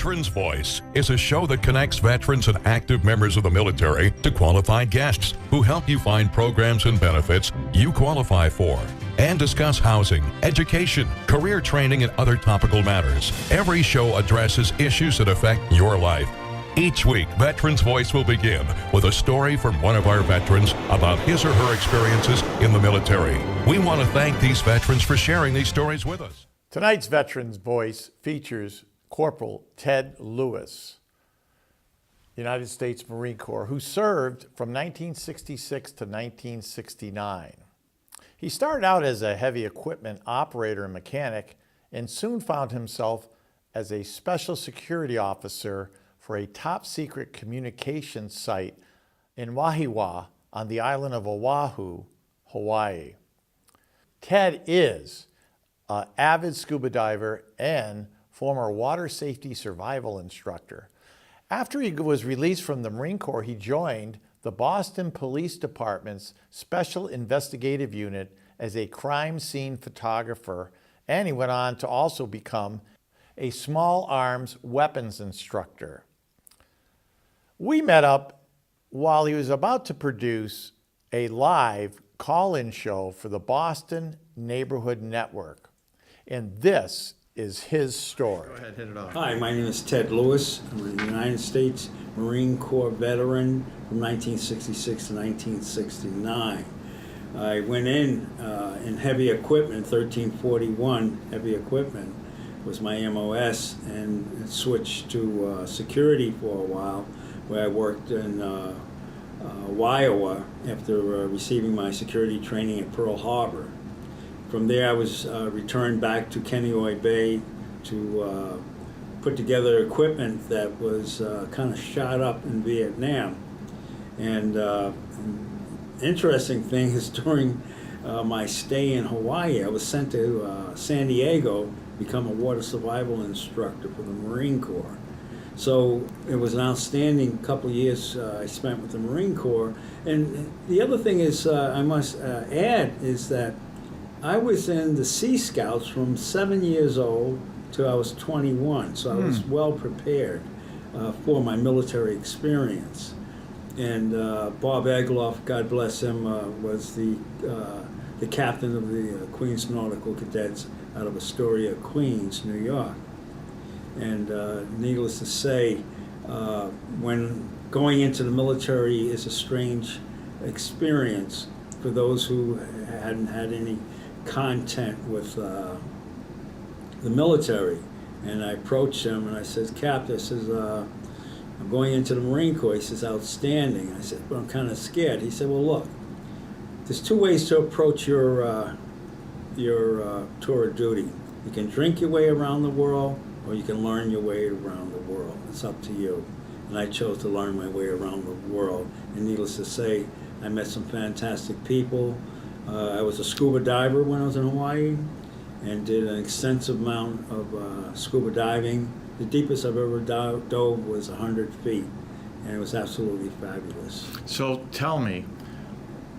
Veterans Voice is a show that connects veterans and active members of the military to qualified guests who help you find programs and benefits you qualify for and discuss housing, education, career training, and other topical matters. Every show addresses issues that affect your life. Each week, Veterans Voice will begin with a story from one of our veterans about his or her experiences in the military. We want to thank these veterans for sharing these stories with us. Tonight's Veterans Voice features Corporal Ted Lewis, United States Marine Corps, who served from 1966 to 1969. He started out as a heavy equipment operator and mechanic and soon found himself as a special security officer for a top-secret communications site in Wahiawa on the island of Oahu, Hawaii. Ted is an avid scuba diver and former water safety survival instructor. After he was released from the Marine Corps, he joined the Boston Police Department's Special Investigative Unit as a crime scene photographer, and he went on to also become a small arms weapons instructor. We met up while he was about to produce a live call-in show for the Boston Neighborhood Network, and this is his story. Go ahead, hit it off. Hi, my name is Ted Lewis. I'm a United States Marine Corps veteran from 1966 to 1969. I went in heavy equipment, 1341 heavy equipment was my MOS, and switched to security for a while, where I worked in Wahiawa after receiving my security training at Pearl Harbor. From there, I was returned back to Kenneoy Bay to put together equipment that was kind of shot up in Vietnam. And interesting thing is, during my stay in Hawaii, I was sent to San Diego to become a water survival instructor for the Marine Corps. So it was an outstanding couple of years I spent with the Marine Corps. And the other thing is, I must add, is that I was in the Sea Scouts from 7 years old till I was 21, so I was well prepared for my military experience. And Bob Egloff, God bless him, was the captain of the Queens Nautical Cadets out of Astoria, Queens, New York. And needless to say, when going into the military is a strange experience for those who hadn't had any content with the military. And I approached him and I said, Captain, I says, I'm going into the Marine Corps. He says, outstanding. I said, but I'm kind of scared. He said, well, look, there's two ways to approach your tour of duty. You can drink your way around the world, or you can learn your way around the world. It's up to you. And I chose to learn my way around the world. And needless to say, I met some fantastic people. I was a scuba diver when I was in Hawaii and did an extensive amount of scuba diving. The deepest I've ever dove was 100 feet, and it was absolutely fabulous. So tell me,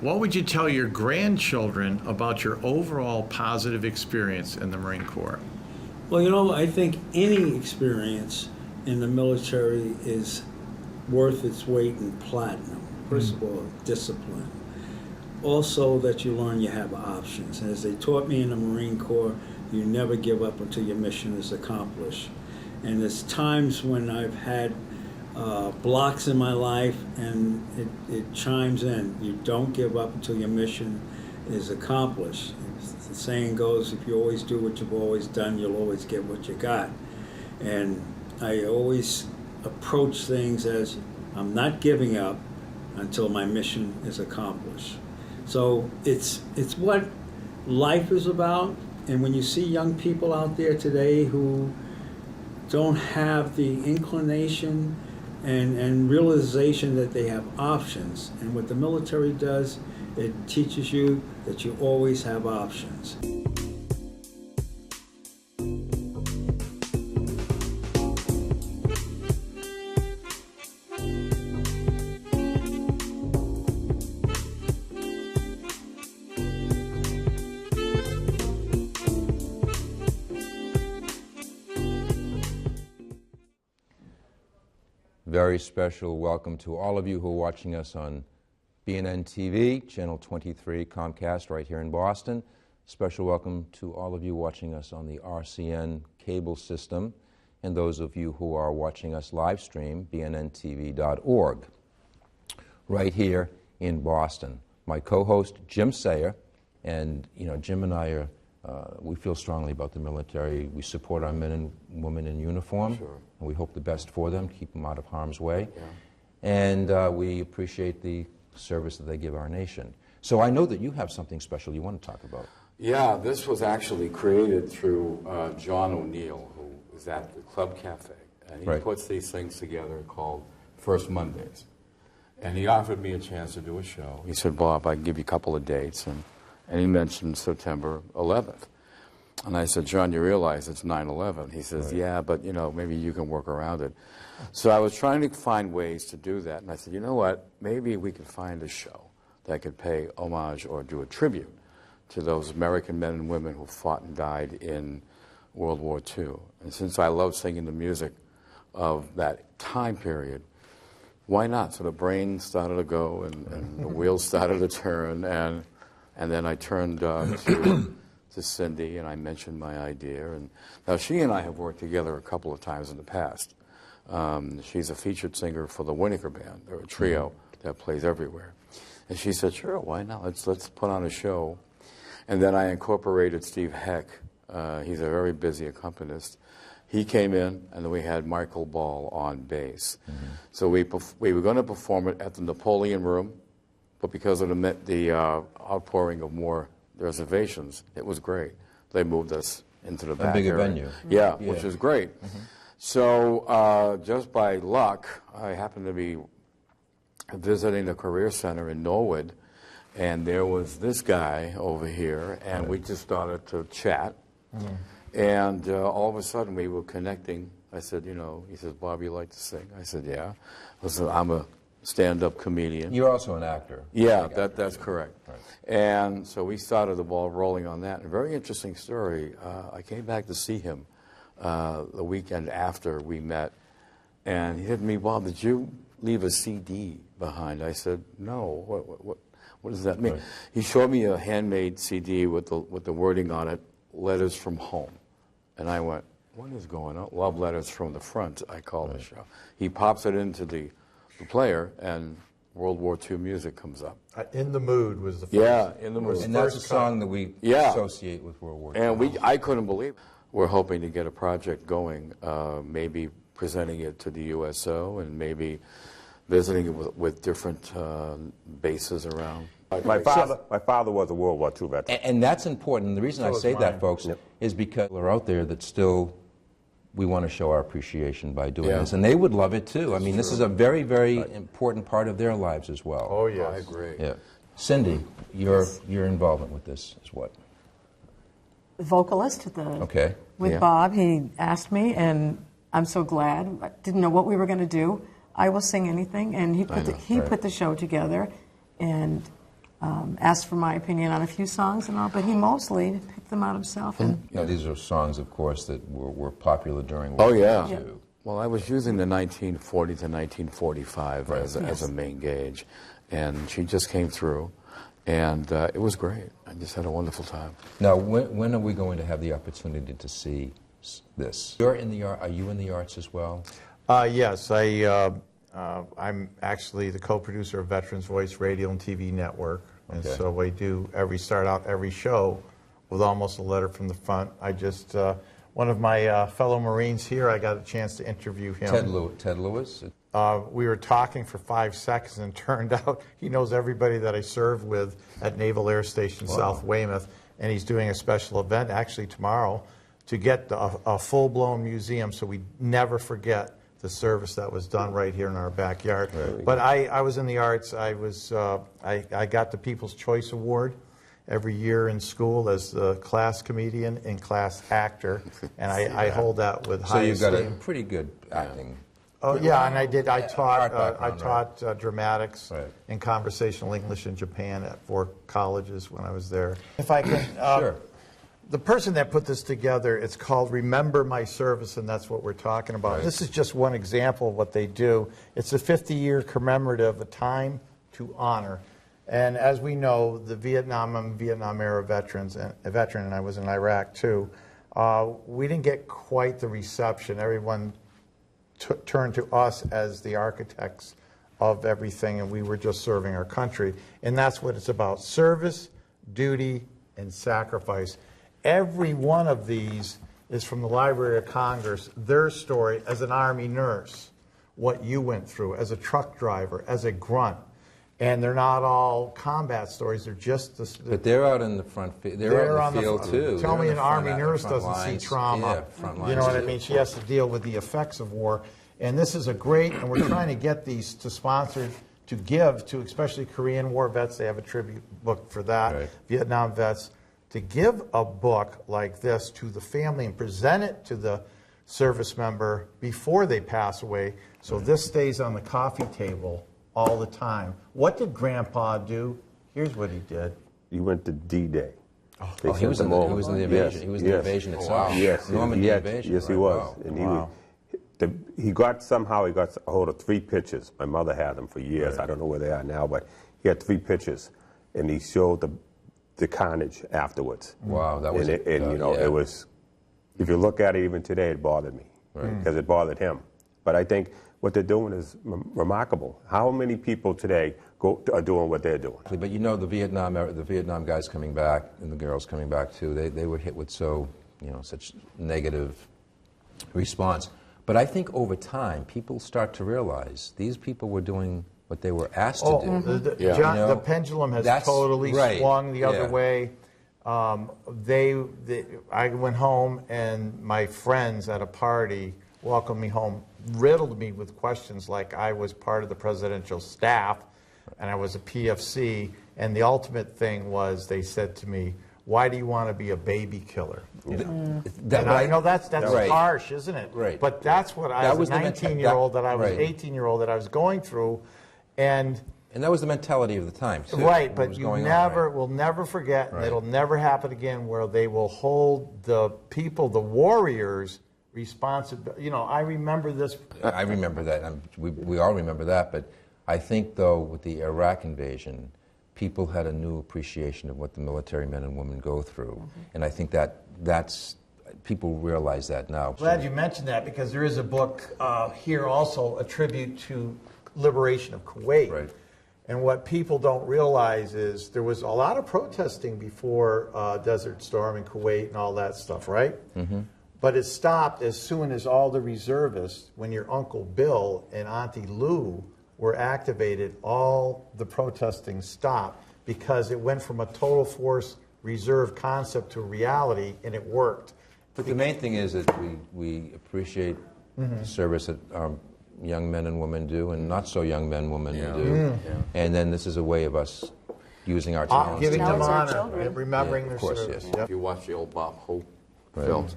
what would you tell your grandchildren about your overall positive experience in the Marine Corps? Well, you know, I think any experience in the military is worth its weight in platinum. First of all, discipline. Also, that you learn you have options. And as they taught me in the Marine Corps, you never give up until your mission is accomplished. And there's times when I've had blocks in my life, and it chimes in. You don't give up until your mission is accomplished. The saying goes, if you always do what you've always done, you'll always get what you got. And I always approach things as, I'm not giving up until my mission is accomplished. So it's what life is about. And when you see young people out there today who don't have the inclination and realization that they have options, and what the military does, it teaches you that you always have options. very special welcome to all of you who are watching us on BNN TV, Channel 23, Comcast, right here in Boston. Special welcome to all of you watching us on the RCN cable system, and those of you who are watching us live stream, bnntv.org, right here in Boston. My co-host, Jim Sayer, and Jim and I are, we feel strongly about the military. We support our men and women in uniform, Sure. and we hope the best for them, keep them out of harm's way. Yeah. And we appreciate the service that they give our nation. So I know that you have something special you want to talk about. Yeah, this was actually created through John O'Neill, who is at the Club Cafe, and he Right. puts these things together called First Mondays. And he offered me a chance to do a show. He said, Bob, I can give you a couple of dates, and he mentioned September 11th. And I said, John, you realize it's 9/11. He says, Right. yeah, but maybe you can work around it. So I was trying to find ways to do that, and I said, you know what, maybe we could find a show that could pay homage or do a tribute to those American men and women who fought and died in World War II. And since I love singing the music of that time period, why not? So the brain started to go, and the wheels started to turn, and then I turned to Cindy, and I mentioned my idea. And now she and I have worked together a couple of times in the past. She's a featured singer for the Winokur Band. They're a trio that plays everywhere. And she said, sure, why not? Let's put on a show. And then I incorporated Steve Heck. He's a very busy accompanist. He came in, and then we had Michael Ball on bass. Mm-hmm. So we were going to perform it at the Napoleon Room, but because of the outpouring of more reservations, it was great. They moved us into the back A bigger area. venue. Yeah, which is great. Mm-hmm. So just by luck, I happened to be visiting the Career Center in Norwood, and there was this guy over here, and we just started to chat. Mm-hmm. And all of a sudden, we were connecting. I said, he says, Bob, you like to sing? I said, yeah. I said, I'm a stand-up comedian. You're also an actor. Yeah, that's correct. Right. And so we started the ball rolling on that. And a very interesting story. I came back to see him the weekend after we met, and he said to me, Bob, did you leave a CD behind? I said, no. What does that mean? Right. He showed me a handmade CD with the wording on it, Letters from Home. And I went, what is going on? Love Letters from the Front, I call the show. He pops it into the player, and World War II music comes up. In the Mood was the first. Yeah, In the Mood. And that's a song that we associate with World War II. And I couldn't believe it. We're hoping to get a project going, maybe presenting it to the USO and maybe visiting it with different bases around. My father was a World War II veteran. And that's important. The reason I say that, folks, is because we're out there that still, we want to show our appreciation by doing this. And they would love it, too. I mean, this is a very, very important part of their lives as well. Oh, yes. I agree. Yeah. Cindy, your involvement with this is what? Vocalist with Bob. He asked me, and I'm so glad. I didn't know what we were going to do. I will sing anything, and he put the show together, and asked for my opinion on a few songs and all, but he mostly picked them out himself. And these are songs, of course, that were popular during World War II. Yeah. Well, I was using the 1940 to 1945 as a main gauge, and she just came through, and it was great. I just had a wonderful time. Now, when are we going to have the opportunity to see this? Are you in the arts as well? Yes, I'm actually the co-producer of Veterans Voice Radio and TV Network, and so we do start out every show with almost a letter from the front. I just one of my fellow Marines here, I got a chance to interview him. Ted Lewis. We were talking for 5 seconds, and turned out he knows everybody that I served with at Naval Air Station South Weymouth, and he's doing a special event actually tomorrow to get a full-blown museum, so we never forget the service that was done right here in our backyard. But I was in the arts. I got the People's Choice Award every year in school as the class comedian and class actor, and I hold that with high esteem. So you've got a pretty good acting. Oh yeah, and I taught dramatics and conversational English in Japan at 4 colleges when I was there. If I can, sure. The person that put this together, it's called Remember My Service, and that's what we're talking about. Right. This is just one example of what they do. It's a 50-year commemorative, a time to honor. And as we know, the Vietnam-era veterans, a veteran, and I was in Iraq too, we didn't get quite the reception. Everyone turned to us as the architects of everything, and we were just serving our country. And that's what it's about: service, duty, and sacrifice. Every one of these is from the Library of Congress, their story as an Army nurse, what you went through, as a truck driver, as a grunt. And they're not all combat stories, they're just But they're out in the front field. They're out in the field, too. Tell me an Army nurse doesn't lines. see trauma. Yeah, front lines. You know what I mean? She has to deal with the effects of war. And this is a great, and we're trying to get these to sponsor, to give to especially Korean War vets. They have a tribute book for that. Right. Vietnam vets. To give a book like this to the family and present it to the service member before they pass away, so this stays on the coffee table all the time. What did Grandpa do? Here's what he did. He went to D-Day. He was in the invasion. Yes, He was in the invasion itself. Yes, Normandy he invasion. yes, he right? was. Wow. And Wow. he got a hold of 3 pictures. My mother had them for years. Right. I don't know where they are now, but he had 3 pictures, and he showed the carnage afterwards. Wow, that was. And you know, yeah. it was. If you look at it even today, it bothered me because it bothered him. But I think what they're doing is remarkable. How many people today are doing what they're doing? But you know, the Vietnam guys coming back and the girls coming back too. They were hit with such negative response. But I think over time, people start to realize these people were doing what they were asked to do. John, the pendulum has totally swung the other way. I went home, and my friends at a party welcomed me home, riddled me with questions like I was part of the presidential staff, and I was a PFC, and the ultimate thing was they said to me, "Why do you want to be a baby killer?" And I know that's right. harsh, isn't it? Right. But that's what I was a 19-year-old, that I was 18-year-old, that I was going through, and that was the mentality of the time, too. Right, but you will never forget, and it'll never happen again, where they will hold the people, the warriors, responsible. You know, I remember this. I remember that. We all remember that. But I think, though, with the Iraq invasion, people had a new appreciation of what the military men and women go through. And I think that's people realize that now. Glad you mentioned that, because there is a book here also, a tribute to liberation of Kuwait. Right. And what people don't realize is there was a lot of protesting before Desert Storm in Kuwait and all that stuff, right? Mm-hmm. But it stopped as soon as all the reservists, when your Uncle Bill and Auntie Lou were activated, all the protesting stopped, because it went from a total force reserve concept to reality, and it worked. But the main thing is that we appreciate the service that our young men and women do, and not so young men and women do. Yeah. And then this is a way of us using our talents. Giving them honor children. and remembering their course, service. yes. Yep. If you watch the old Bob Hope films,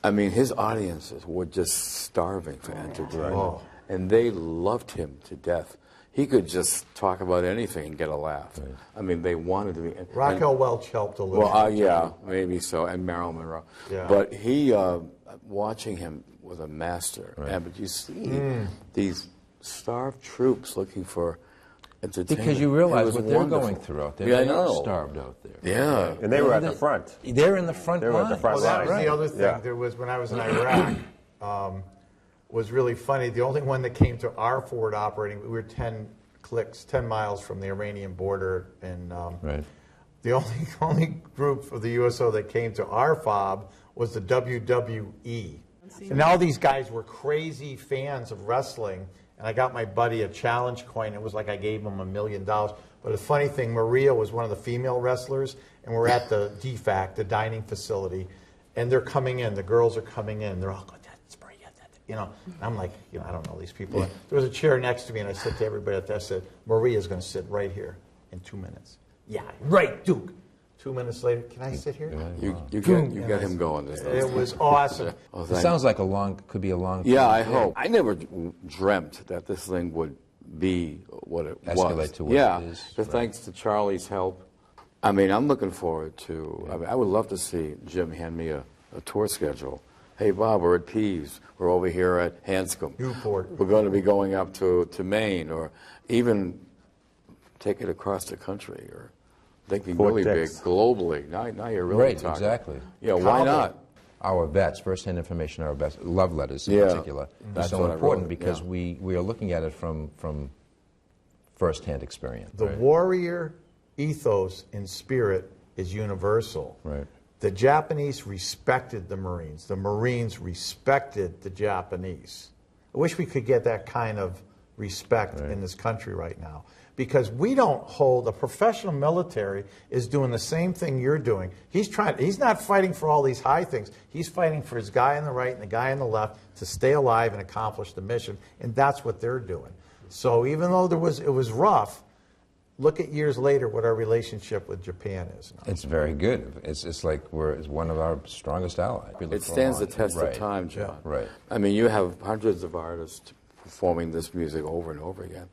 I mean, his audiences were just starving for entertainment. Oh. And they loved him to death. He could just talk about anything and get a laugh. Right. I mean, they wanted to be. Raquel Welch helped a little. Well, yeah, maybe so, and Marilyn Monroe. Yeah. But he, watching him was a master. Right. And, but you see these starved troops looking for entertainment. Because you realize It was what they're wonderful. going through out there. Yeah, I They're know. starved out there. Yeah. And they were at the front. They're in the front They were at the line. front Well, that was line. the other thing. Yeah. There was, when I was in Iraq, was really funny. The only one that came to our forward operating, we were 10 miles from the Iranian border, and Right. the only group of the USO that came to our FOB was the WWE. And all these guys were crazy fans of wrestling, and I got my buddy a challenge coin. It was like I gave him $1 million. But the funny thing, Maria was one of the female wrestlers, and we're at the DFAC, the dining facility, and they're coming in. The girls are coming in. They're all going, that's Maria, you know. And I'm like, you know, I don't know these people. There was a chair next to me, and I said to everybody at that, I said, Maria's going to sit right here in 2 minutes. Yeah, right, Duke. 2 minutes later, can I sit here? You get him going. It was awesome. Oh, It sounds like could be a long. Yeah, I hope. I never dreamt that this thing would be what it Escalate was. to what yeah, it is. but thanks to Charlie's help I mean, I'm looking forward to, I mean, I would love to see Jim hand me a tour schedule. Hey, Bob, we're at Pease. We're over here at Hanscom. Newport. We're going to be going up to Maine, or even take it across the country, or thinking really big globally. Now you're really talking. Exactly. Yeah, why not? Our vets, first-hand information, our vets, love letters in particular, that's is so what I important wrote, because we are looking at it from first-hand experience. The warrior ethos and spirit is universal. Right. The Japanese respected the Marines. The Marines respected the Japanese. I wish we could get that kind of respect in this country right now, because we don't hold, a professional military is doing the same thing you're doing. He's not fighting for all these high things. He's fighting for his guy on the right and the guy on the left to stay alive and accomplish the mission, and that's what they're doing. So even though it was rough, look at years later what our relationship with Japan is now. It's very good. It's like it's one of our strongest allies. It stands the test of time, John. Yeah. Right. I mean, you have hundreds of artists performing this music over and over again.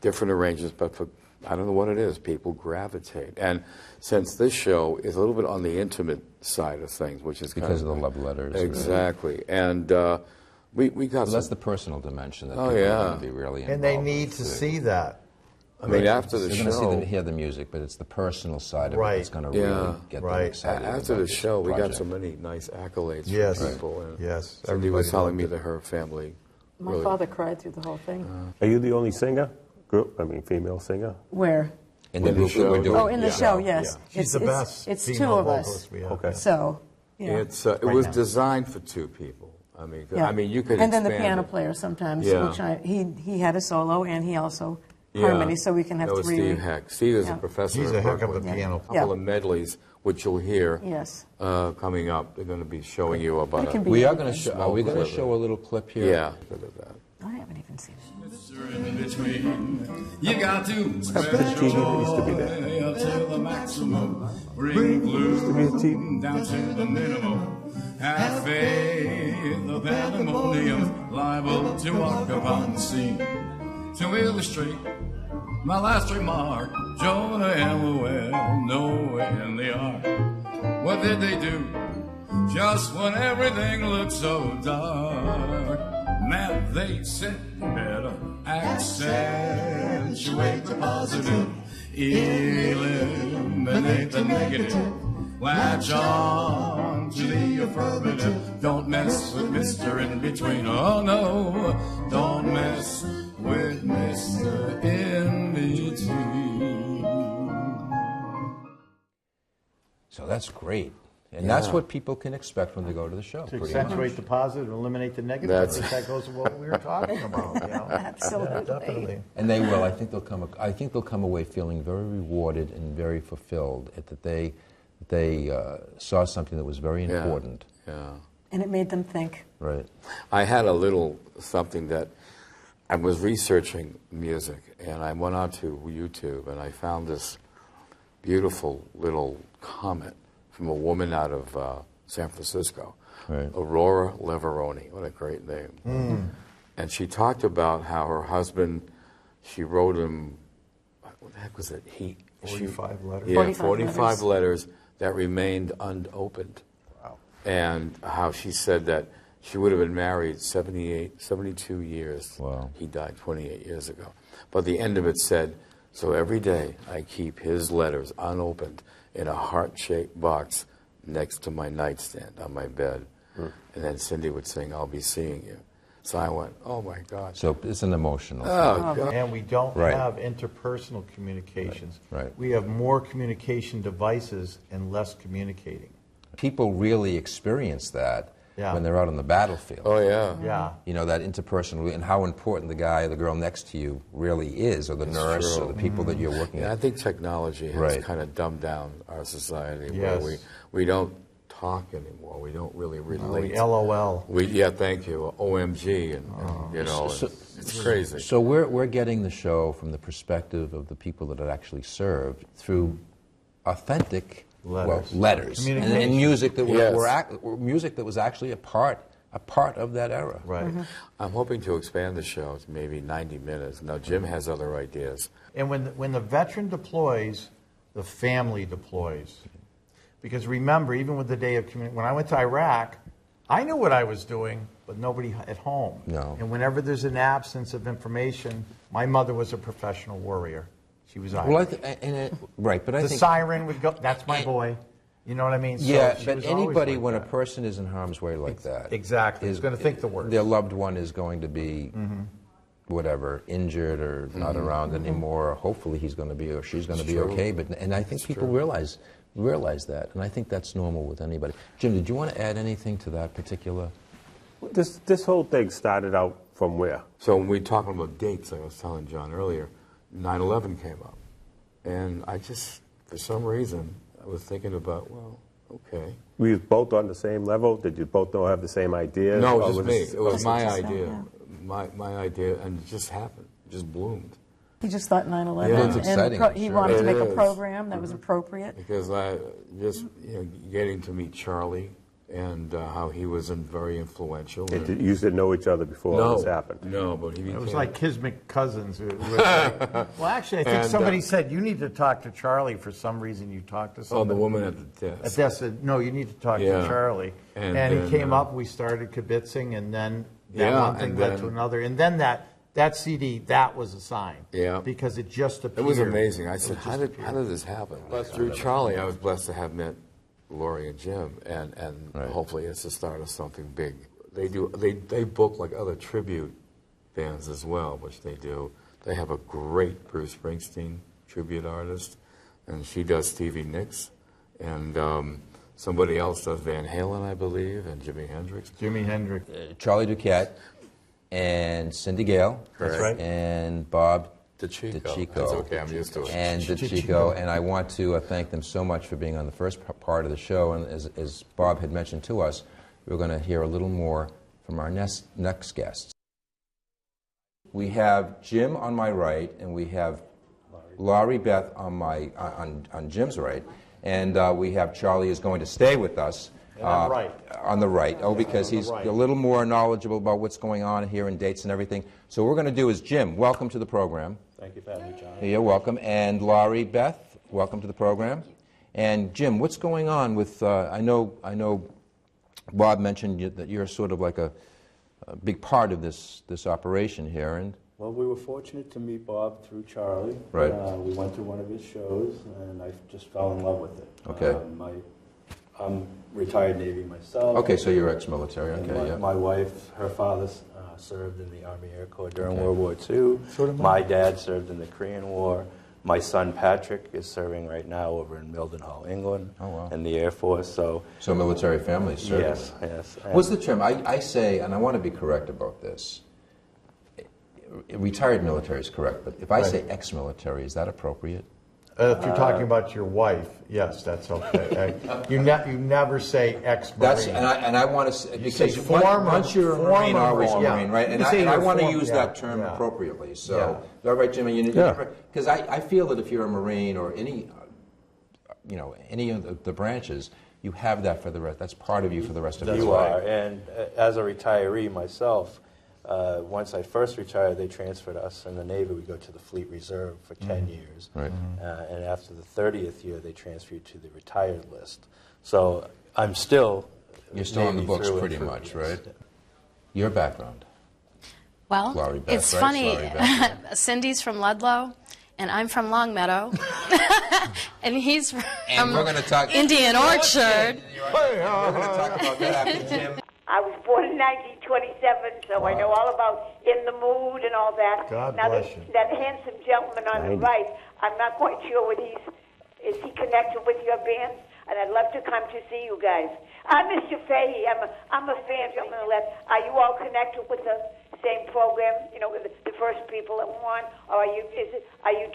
Different arrangements, but for, I don't know what it is, people gravitate. And since this show is a little bit on the intimate side of things, which is because of the love letters. Exactly. And we got that's the personal dimension that people yeah. are going to be really involved And they need to see that. I mean, after the They're show, going to hear the music, but it's the personal side of it that's going to really get them excited. After about the show, we got project. so many nice accolades Yes. from people. And Yes. Cindy was telling me that her family. My really, father cried through the whole thing. Are you the only singer? Female singer? Where? In the group that we're doing. Oh, in the show, yes. She's the best It's two female of vocalist us. we have. Okay. So, yeah. it was designed for two people. I mean, you could. And then the expand piano it. player sometimes, Yeah. which he had a solo and he also harmony, so we can have that was three. Steve Heck. Steve is a professor. He's at a heck of a Berkeley. piano A player. couple of medleys, which you'll hear Yes. coming up. They're going to be showing you about It can a. be We are going to anything. show. Are we going to show a little clip here? Yeah, look at that. I haven't even seen it. In between, you got to spread TV that used to be there. joy to the maximum. Bring gloom down to the minimum. Have faith, the pandemonium liable to occupancy. To illustrate my last remark, Jonah and Llewellyn, Noah and the ark. What did they do? Just when everything looked so dark, man, they said better accentuate the positive, eliminate the negative, latch on to the affirmative. Don't mess with Mr. In Between. Oh no, don't mess with Mr. In Between. So that's great. And that's what people can expect when they go to the show. To pretty accentuate much. the positive and eliminate the negative. That's- I think that goes with what we were talking about. You know? Absolutely. Definitely. And they will. I think they'll come away feeling very rewarded and very fulfilled that they saw something that was very important. Yeah. And it made them think. Right. I had a little something that I was researching music, and I went onto YouTube, and I found this beautiful little comment from a woman out of San Francisco, Right. Aurora Leveroni. What a great name. And she talked about how her husband, she wrote him, what the heck was it? 45 letters. Yeah, 45 45 letters that remained unopened. Wow. And how she said that she would have been married 72 years. Wow. He died 28 years ago. But the end of it said, so every day I keep his letters unopened in a heart-shaped box next to my nightstand on my bed. And then Cindy would sing, I'll be seeing you. So I went, oh my God. So it's an emotional thing. Oh, God. And we don't Right. have interpersonal communications. Right. We have more communication devices and less communicating. People really experience that Yeah. when they're out on the battlefield. Oh, yeah. Yeah. You know, that interpersonal, and how important the guy or the girl next to you really is, or the nurse, true. or the people that you're working Yeah, I with. think technology has Right. kind of dumbed down our society Yes. where we don't talk anymore. We don't really relate. LOL. Thank you. OMG, and you know, it's crazy. So we're getting the show from the perspective of the people that it actually served through authentic letters and Communication. music that Yes. music that was actually a part of that era. Right. I'm hoping to expand the show to maybe 90 minutes. Now, Jim has other ideas. And when the veteran deploys, the family deploys. Because remember, even with the Day of Community, when I went to Iraq, I knew what I was doing, but nobody at home. No. And whenever there's an absence of information, my mother was a professional warrior. She was Irish. Well, right, but I the think siren would go, that's my boy. You know what I mean? Yeah, so but anybody, when a person is in harm's way like that, exactly, is going to think the worst. Their loved one is going to be, whatever, injured or not around anymore. Or hopefully, he's going to be or she's going to be okay. And I think people realize that, and I think that's normal with anybody. Jim, did you want to add anything to that particular? This whole thing started out from where? So when we were talking about dates, like I was telling John earlier, 9/11 came up. And I just, for some reason, I was thinking about, well, okay. Were you both on the same level? Did you both know have the same ideas? No, it was just me. It was my idea. Yeah. My idea, and it just happened. It just bloomed. He just thought 9/11, Yeah. It's exciting, and he sure. wanted to It make a is. program that was appropriate. Because I just, getting to meet Charlie and how he was very influential. You didn't know each other before all this happened? No, but he became... It was like Kismet cousins. Well, actually, I think somebody said, you need to talk to Charlie. For some reason, you talked to somebody. Oh, the woman at the desk. At desk said, no, you need to talk to Charlie. And then, he came up, we started kibitzing, and then that one thing and led then- to another. And then that CD, that was a sign. Yeah. Because it just appeared. It was amazing. I said, how did this happen? Through Charlie, I was blessed to have met Lori and Jim, and hopefully it's the start of something big. They book like other tribute bands as well, which they do. They have a great Bruce Springsteen tribute artist, and she does Stevie Nicks, and somebody else does Van Halen, I believe, and Jimi Hendrix. Jimi Hendrix. Charlie Duquette and Cindy Gale. That's right. And Bob DeChico. DeChico. That's okay, I'm used to it. And DeChico. And I want to thank them so much for being on the first part of the show. And as Bob had mentioned to us, we're going to hear a little more from our next guests. We have Jim on my right, and we have Laurie Beth on Jim's right, and we have Charlie is going to stay with us. On the right. Oh, because he's a little more knowledgeable about what's going on here and dates and everything. So what we're going to do is, Jim, welcome to the program. Thank you for having me, John. You're welcome. And Laurie Beth, welcome to the program. And Jim, what's going on with, I know Bob mentioned that you're sort of like a big part of this operation here. And Well, we were fortunate to meet Bob through Charlie. Right. We went to one of his shows, and I just fell in love with it. Okay. I'm retired Navy myself. Okay, so you're ex-military. And Okay, yeah. my wife, her father served in the Army Air Corps during World War II. My dad served in the Korean War. My son Patrick is serving right now over in Mildenhall, England, in the Air Force. So military family, certainly. Yes. What's the term? I say, and I want to be correct about this. Retired military is correct, but if I say ex-military, is that appropriate? If you're talking about your wife, yes, that's okay. You never say ex-Marine. And I want to say, because former, once you're a Marine, always a yeah. Marine, right? And I want to use that term appropriately. So, all right, Jimmy, because I feel that if you're a Marine or any of the branches, you have that for the rest. That's part of you for the rest of your life. You are, and as a retiree myself, once I first retired, they transferred us in the Navy. We go to the Fleet Reserve for 10 years. Right. And after the 30th year, they transfer you to the retired list. So I'm still... You're still on the Navy books through and pretty through, much, yes. right? Your background. Well, Laurie Beth, it's right? funny. Laurie Beth. Cindy's from Ludlow, and I'm from Longmeadow. And he's from we're gonna talk Indian Orchard. We're going to talk about that after Jim. I was born in 1927, so I know all about In the Mood and all that. God now, bless you. that handsome gentleman on the right, I'm not quite sure what is he connected with your band? And I'd love to come to see you guys. I'm Mr. Fahey. I'm a fan, gentlemen. Are you all connected with the same program? You know, with the first people that won, or are you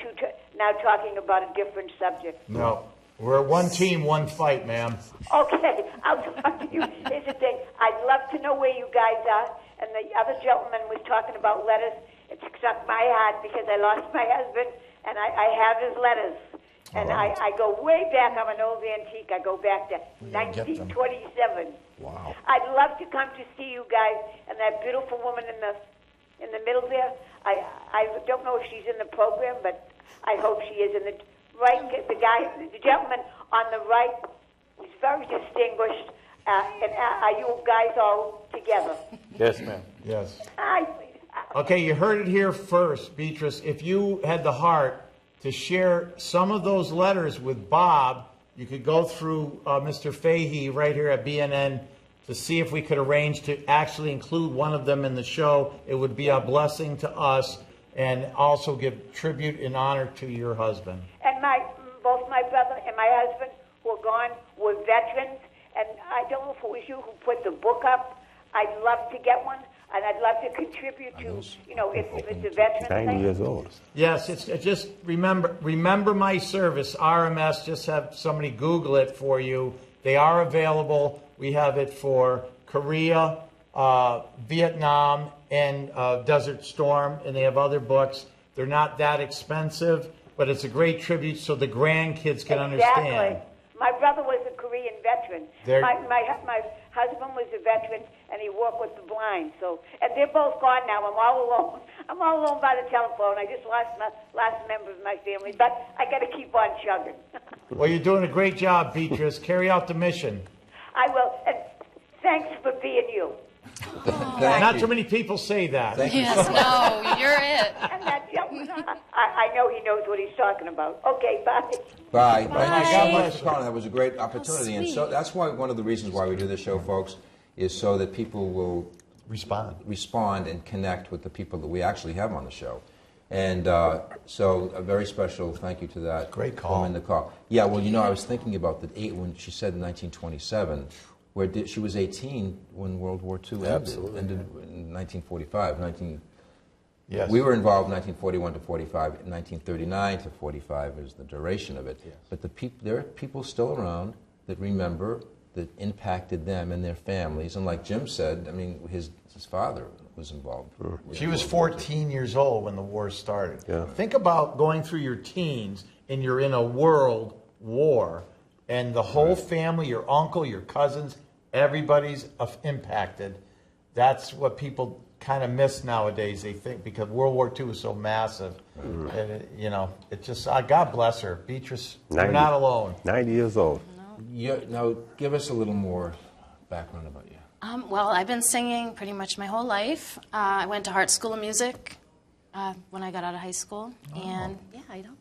two now talking about a different subject? No. We're one team, one fight, ma'am. Okay, I'll talk to you. Here's the thing. I'd love to know where you guys are. And the other gentleman was talking about letters. It struck my heart because I lost my husband, and I have his letters. And I go way back. I'm an old antique. I go back to 1927. Wow. I'd love to come to see you guys. And that beautiful woman in the middle there, I don't know if she's in the program, but I hope she is in the right, the gentleman on the right, he's very distinguished. And are you guys all together? Yes, ma'am. Yes. Hi. Okay, you heard it here first, Beatrice. If you had the heart to share some of those letters with Bob, you could go through Mr. Fahey right here at BNN to see if we could arrange to actually include one of them in the show. It would be a blessing to us and also give tribute and honor to your husband. And both my brother and my husband who are gone were veterans. And I don't know if it was you who put the book up. I'd love to get one. And I'd love to contribute to, if it's a veteran 90 thing. years old. Yes, it's just remember my service, RMS. Just have somebody Google it for you. They are available. We have it for Korea, Vietnam, and Desert Storm, and they have other books. They're not that expensive, but it's a great tribute so the grandkids can understand. Exactly. My brother was a Korean veteran. My husband was a veteran, and he worked with the blind. So, and they're both gone now. I'm all alone. I'm all alone by the telephone. I just lost my last member of my family, but I got to keep on chugging. Well, you're doing a great job, Beatrice. Carry out the mission. I will. And thanks for being you. Not too many people say that. Yes, no, you're it. And that gentleman, I know he knows what he's talking about. Okay, bye. Bye. Bye. Thank you so much for calling. That was a great opportunity. And so sweet. that's why one of the reasons why we do this show, folks, is so that people will respond and connect with the people that we actually have on the show. And so a very special thank you to that. Great call. Woman, the call. Yeah, well, I was thinking about when she said in 1927, she was 18 when World War II ended in 1945. Yes. We were involved in 1941 to 45. 1939 to 45 is the duration of it. Yes. But there are people still around that remember, that impacted them and their families. And like Jim said, I mean, his father was involved. Sure. She was 14 years old when the war started. Yeah. Think about going through your teens and you're in a world war and the whole family, your uncle, your cousins, everybody's impacted. That's what people kind of miss nowadays, they think, because World War II was so massive. And, it just, God bless her. Beatrice, you're not alone. 90 years old. Now, give us a little more background about you. Well, I've been singing pretty much my whole life. I went to Hart School of Music when I got out of high school. And, yeah, I know.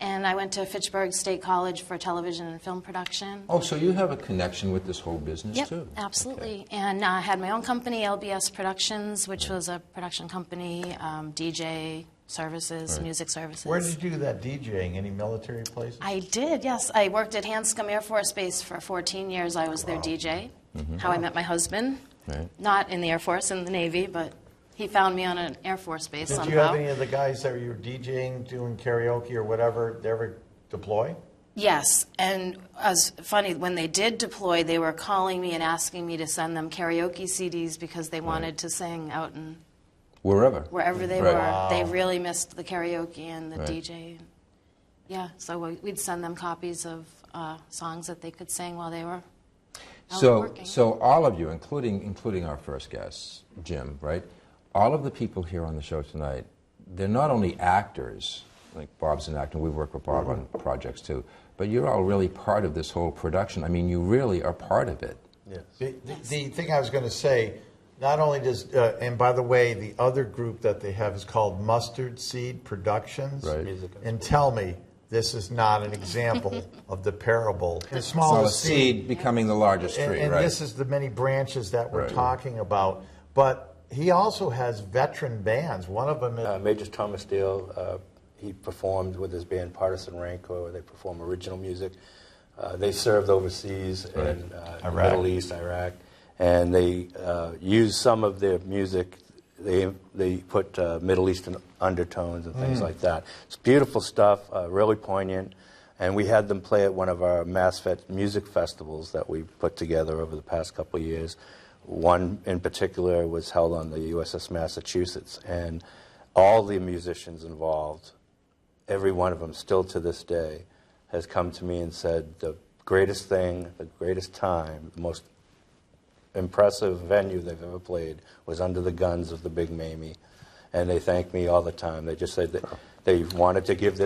And I went to Fitchburg State College for television and film production. Oh, so you have a connection with this whole business, yep, too? Absolutely. Okay. And I had my own company, LBS Productions, which was a production company, DJ services, music services. Where did you do that DJing? Any military places? I did, yes. I worked at Hanscom Air Force Base for 14 years. I was their DJ. How I met my husband. Right. Not in the Air Force, in the Navy, but he found me on an Air Force base somehow. Did you have any of the guys that you were DJing, doing karaoke or whatever, they ever deploy? Yes, and it was funny, when they did deploy, they were calling me and asking me to send them karaoke CDs because they wanted to sing out in wherever they were. Wow. They really missed the karaoke and the DJ. Yeah, so we'd send them copies of songs that they could sing while they were working. So all of you, including our first guest, Jim, right? All of the people here on the show tonight, they're not only actors, like Bob's an actor, we've worked with Bob on projects too, but you're all really part of this whole production. I mean, you really are part of it. Yes. The thing I was going to say, not only does, and by the way, the other group that they have is called Mustard Seed Productions. Right. And tell me, this is not an example of the parable. The smallest seed becoming the largest tree, and this is the many branches that we're talking about. But he also has veteran bands. One of them is... Major Thomas Steele, he performed with his band Partisan Rancor, where they perform original music. They served overseas in the Middle East, Iraq, and they used some of their music. They put Middle Eastern undertones and things like that. It's beautiful stuff, really poignant. And we had them play at one of our music festivals that we put together over the past couple of years. One in particular was held on the USS Massachusetts, and all the musicians involved, every one of them still to this day, has come to me and said the greatest thing, the greatest time, the most impressive venue they've ever played was under the guns of the Big Mamie. And they thank me all the time. They just said that they wanted to give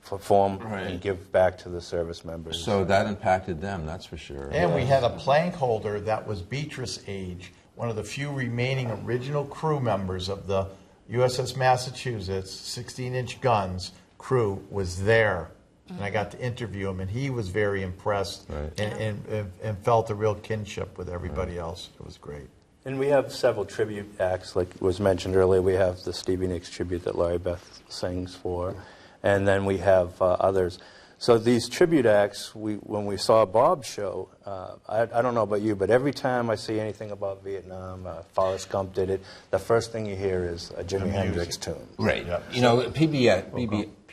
perform and give back to the service members. So that impacted them, that's for sure. And we had a plank holder that was Beatrice age, one of the few remaining original crew members of the USS Massachusetts 16-inch guns crew was there. And I got to interview him, and he was very impressed and felt a real kinship with everybody else. It was great. And we have several tribute acts, like was mentioned earlier. We have the Stevie Nicks tribute that Laurie Beth sings for, and then we have others. So these tribute acts, when we saw Bob's show, I don't know about you, but every time I see anything about Vietnam, Forrest Gump did it, the first thing you hear is a Jimi Hendrix tune. Right. Yep. You know,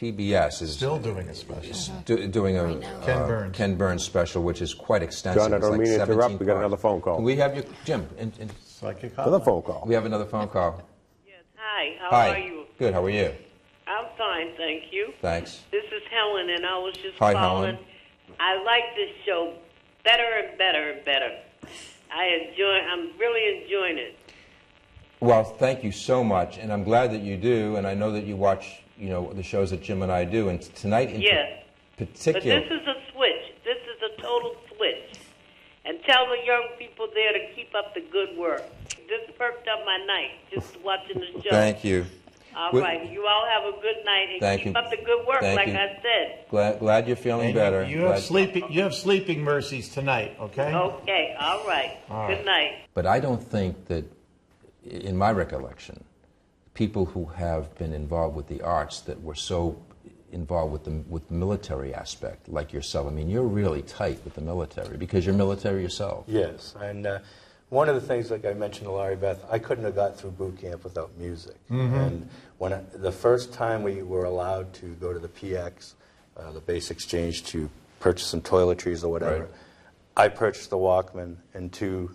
PBS is still doing a special. Doing a Ken Burns special, which is quite extensive. John, I don't mean to interrupt. We got another phone call. Can we have you, Jim? Another phone call. We have another phone call. Yes. Hi. How Hi. are you? Good. How are you? I'm fine, thank you. Thanks. This is Helen, and I was just Hi, calling. Helen. I like this show better and better and better. I'm really enjoying it. Well, thank you so much, and I'm glad that you do, and I know that you watch, you know, the shows that Jim and I do, and tonight in particular. But this is a switch. This is a total switch. And tell the young people there to keep up the good work. This perked up my night, just watching the show. Thank you. All right. You all have a good night, and keep up the good work, like I said. Glad you're feeling better. You have sleeping mercies tonight, okay? Okay, all right. Good night. But I don't think that, in my recollection, people who have been involved with the arts that were so involved with the military aspect, like yourself. I mean, you're really tight with the military because you're military yourself. Yes, and one of the things, like I mentioned to Laurie Beth, I couldn't have got through boot camp without music. And the first time we were allowed to go to the PX, the base exchange, to purchase some toiletries or whatever, I purchased the Walkman and 2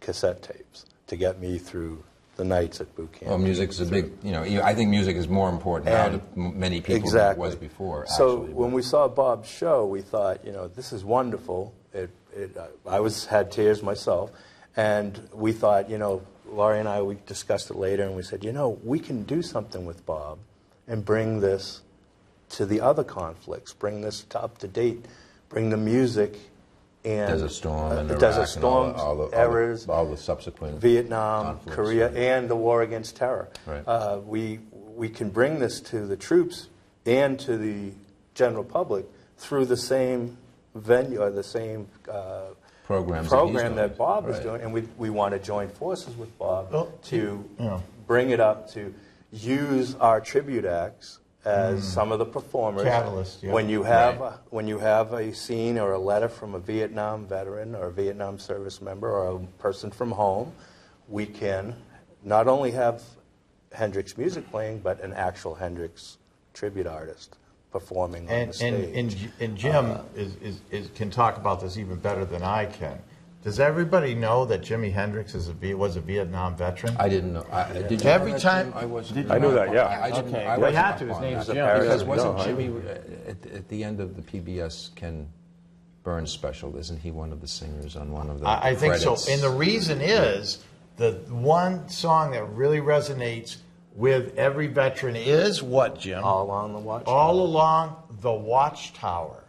cassette tapes to get me through the nights at boot camp. Well, music's a big, you know, I think music is more important now to many people than it was before. So when we saw Bob's show, we thought, you know, this is wonderful. I had tears myself. And we thought, you know, Laurie and I, we discussed it later, and we said, you know, we can do something with Bob and bring this to the other conflicts, bring this to up to date, bring the music and Desert Storm and Iraq Desert Storm and all the subsequent Vietnam, conflicts, Korea, and the war against terror. Right. We can bring this to the troops and to the general public through the same venue or the same program that Bob is doing, and we want to join forces with Bob to bring it up, to use our tribute acts as some of the performers. Catalyst, when you have a scene or a letter from a Vietnam veteran or a Vietnam service member or a person from home, we can not only have Hendrix music playing, but an actual Hendrix tribute artist performing on the stage. And Jim can talk about this even better than I can. Does everybody know that Jimi Hendrix was a Vietnam veteran? I didn't know. Did you Every know that, time Jim? I knew that, yeah. I didn't. Okay. We had to. His name's Jim. Because wasn't Jimmy at the end of the PBS Ken Burns special? Isn't he one of the singers on one of the I think credits? so. And the reason is the one song that really resonates with every veteran is what, Jim? All Along the Watchtower. All Along the Watchtower.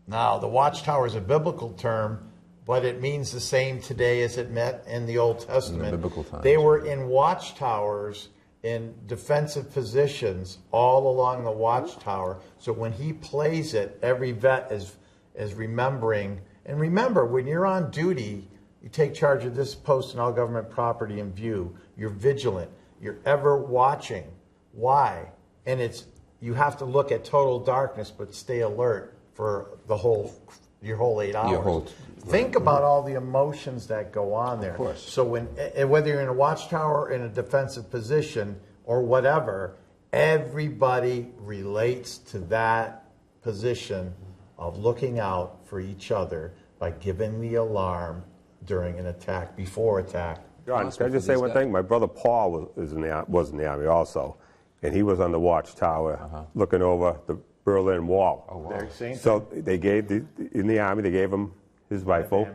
Now, the Watchtower is a biblical term, but it means the same today as it meant in the Old Testament. In the biblical times. They were in watchtowers in defensive positions all along the Watchtower. So when he plays it, every vet is remembering. And remember, when you're on duty, you take charge of this post and all government property in view. You're vigilant. You're ever watching. Why? And you have to look at total darkness, but stay alert for your whole 8 hours. Think about all the emotions that go on there. Of course. So whether you're in a watchtower, in a defensive position, or whatever, everybody relates to that position of looking out for each other by giving the alarm during an attack, before attack. John, can I just say one thing? My brother Paul was in the Army also, and he was on the watchtower looking over the Berlin Wall. Oh, wow. So they gave, in the Army, they gave him his rifle.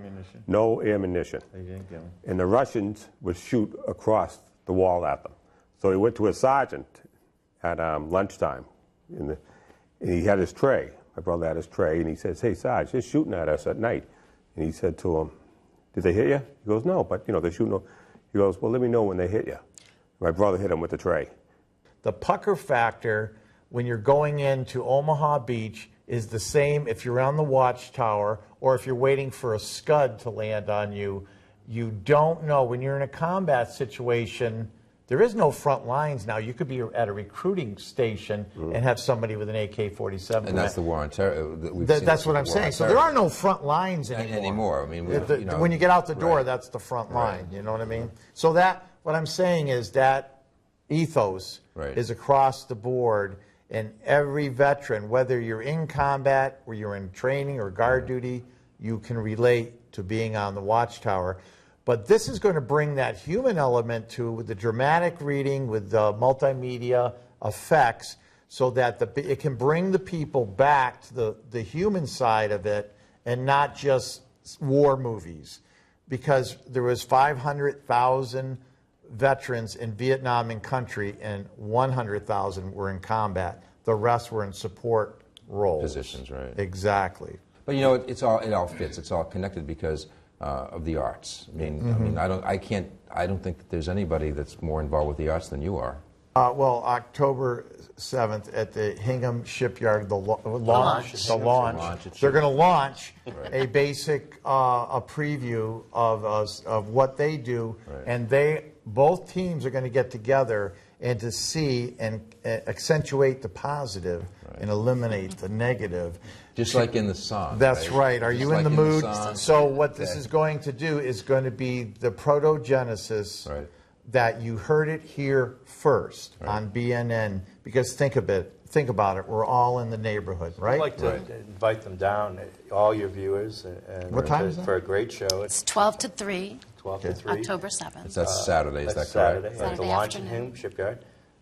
No ammunition. They didn't give him. And the Russians would shoot across the wall at them. So he went to a sergeant at lunchtime, and he had his tray. My brother had his tray, and he says, "Hey, Sarge, they're shooting at us at night." And he said to him, "Did they hit you?" He goes, "No, but they're shooting." He goes, "Well, let me know when they hit you." My brother hit him with the tray. The pucker factor when you're going into Omaha Beach is the same if you're on the watchtower or if you're waiting for a Scud to land on you. You don't know. When you're in a combat situation, there is no front lines now. You could be at a recruiting station and have somebody with an AK-47. And that's the war on terror. That's what I'm saying. So there are no front lines anymore. I mean, when you get out the door, that's the front line. You know what I mean? So what I'm saying is that ethos is across the board, and every veteran, whether you're in combat or you're in training or guard duty, you can relate to being on the watchtower. But this is going to bring that human element to the dramatic reading with the multimedia effects so that it can bring the people back to the human side of it and not just war movies. Because there was 500,000 veterans in Vietnam and country, and 100,000 were in combat. The rest were in support roles. Positions, right. Exactly. But it all fits. It's all connected because of the arts. I mean, I don't think that there's anybody that's more involved with the arts than you are. Well, October 7th at the Hingham Shipyard, the launch. They're going to launch a basic a preview of what they do, and both teams are going to get together and to see and accentuate the positive and eliminate the negative. Just like in the song. That's right. Are you in the mood? So what this is going to do is going to be the proto-genesis that you heard it here first on BNN. Because think about it. We're all in the neighborhood, right? I'd like to invite them down, all your viewers, and what time is that? For a great show. It's 12 to 3. 12 to 3. October 7th. That's Saturday, is that correct? Saturday at the launch in Hingham Shipyard.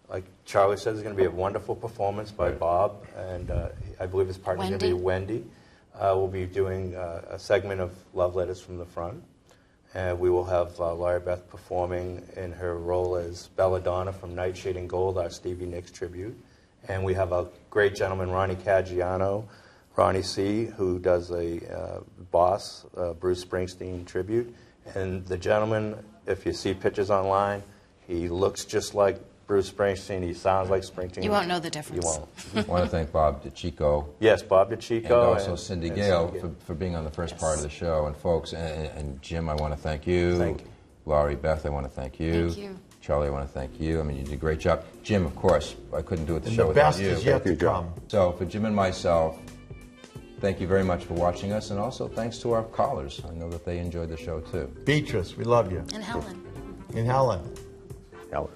Like Charlie says, it's going to be a wonderful performance by Bob, and I believe his partner is going to be Wendy. We'll be doing a segment of Love Letters from the Front. And we will have Laura Beth performing in her role as Belladonna from Nightshade and Gold, our Stevie Nicks tribute. And we have a great gentleman, Ronnie Caggiano, Ronnie C., who does a Boss, Bruce Springsteen tribute. And the gentleman, if you see pictures online, he looks just like Bruce Springsteen. He sounds like Springsteen. You won't know the difference. You won't. I want to thank Bob DeCicco. Yes, Bob DeCicco. And also Cindy Gale for being on the first part of the show. And folks, and Jim, I want to thank you. Thank you. Laurie, Beth, I want to thank you. Thank you. Charlie, I want to thank you. I mean, you did a great job. Jim, of course, I couldn't do it the show without you. The best is yet to come. So for Jim and myself, thank you very much for watching us, and also thanks to our callers. I know that they enjoyed the show too. Beatrice, we love you. And Helen. And Helen. Helen.